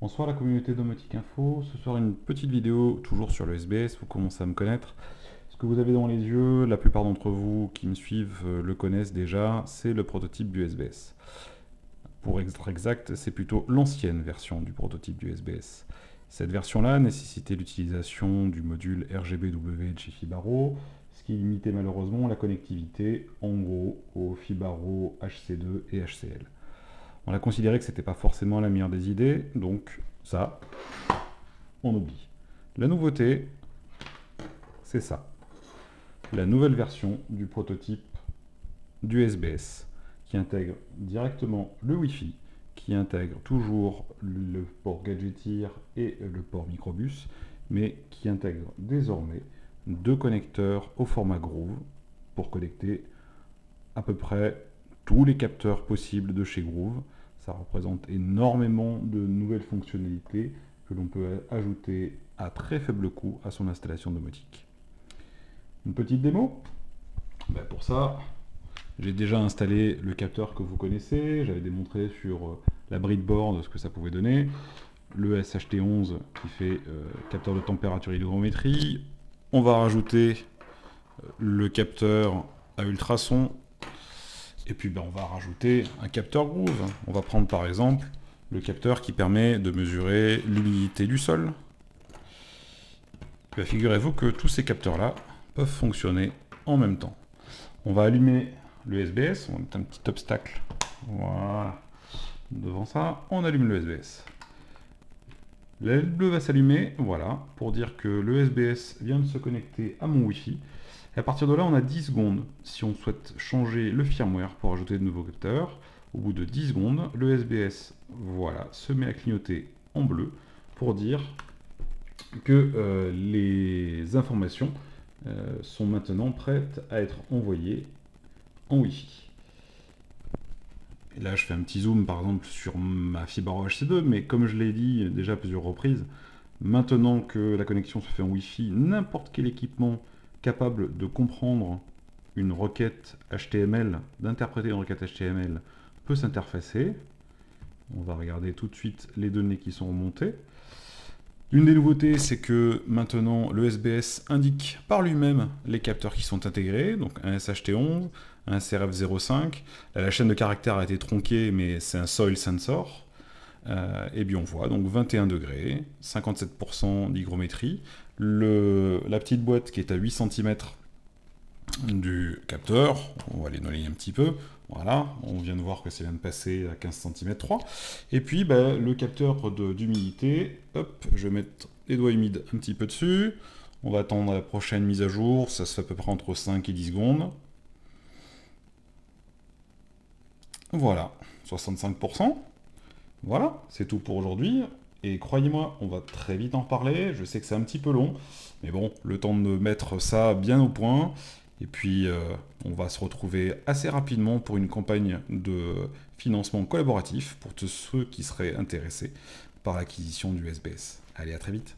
Bonsoir la communauté Domotique Info. Ce soir une petite vidéo toujours sur le SBS, vous commencez à me connaître. Ce que vous avez dans les yeux, la plupart d'entre vous qui me suivent le connaissent déjà, c'est le prototype du SBS. Pour être exact, c'est plutôt l'ancienne version du prototype du SBS. Cette version-là nécessitait l'utilisation du module RGBW de chez Fibaro, ce qui limitait malheureusement la connectivité en gros aux Fibaro HC2 et HCL. On a considéré que c'était pas forcément la meilleure des idées, donc ça, on oublie. La nouveauté, c'est ça. La nouvelle version du prototype du SBS, qui intègre directement le Wi-Fi, qui intègre toujours le port Gadgeteer et le port Microbus, mais qui intègre désormais deux connecteurs au format Groove pour connecter à peu près tous les capteurs possibles de chez Groove. Ça représente énormément de nouvelles fonctionnalités que l'on peut ajouter à très faible coût à son installation domotique. Une petite démo. Pour ça, j'ai déjà installé le capteur que vous connaissez. J'avais démontré sur la breadboard ce que ça pouvait donner. Le SHT11 qui fait capteur de température et d'hygrométrie. On va rajouter le capteur à ultrasons. Et puis on va rajouter un capteur Groove. On va prendre par exemple le capteur qui permet de mesurer l'humidité du sol. Figurez-vous que tous ces capteurs-là peuvent fonctionner en même temps. On va allumer le SBS, on va mettre un petit obstacle. Voilà. Devant ça, on allume le SBS. La LED bleue va s'allumer, voilà, pour dire que le SBS vient de se connecter à mon Wi-Fi. Et à partir de là, on a 10 secondes si on souhaite changer le firmware pour ajouter de nouveaux capteurs. Au bout de 10 secondes, le SBS voilà, se met à clignoter en bleu pour dire que les informations sont maintenant prêtes à être envoyées en Wi-Fi. Et là, je fais un petit zoom par exemple sur ma Fibaro HC2, mais comme je l'ai dit déjà à plusieurs reprises, maintenant que la connexion se fait en Wi-Fi, n'importe quel équipement capable de comprendre une requête HTML, d'interpréter une requête HTML, peut s'interfacer. On va regarder tout de suite les données qui sont remontées. L'une des nouveautés, c'est que maintenant le SBS indique par lui-même les capteurs qui sont intégrés, donc un SHT11, un CRF05. Là, la chaîne de caractères a été tronquée, mais c'est un soil sensor. Et bien on voit donc 21 degrés, 57% d'hygrométrie. La petite boîte qui est à 8 cm du capteur, on va les noyer un petit peu, voilà, on vient de voir que ça vient de passer à 15 cm 3. Et puis le capteur d'humidité, hop, je vais mettre les doigts humides un petit peu dessus, on va attendre la prochaine mise à jour, ça se fait à peu près entre 5 et 10 secondes. Voilà, 65%. Voilà, c'est tout pour aujourd'hui. Et croyez-moi, on va très vite en reparler. Je sais que c'est un petit peu long, mais bon, le temps de mettre ça bien au point. Et puis, on va se retrouver assez rapidement pour une campagne de financement collaboratif pour tous ceux qui seraient intéressés par l'acquisition du SBS. Allez, à très vite.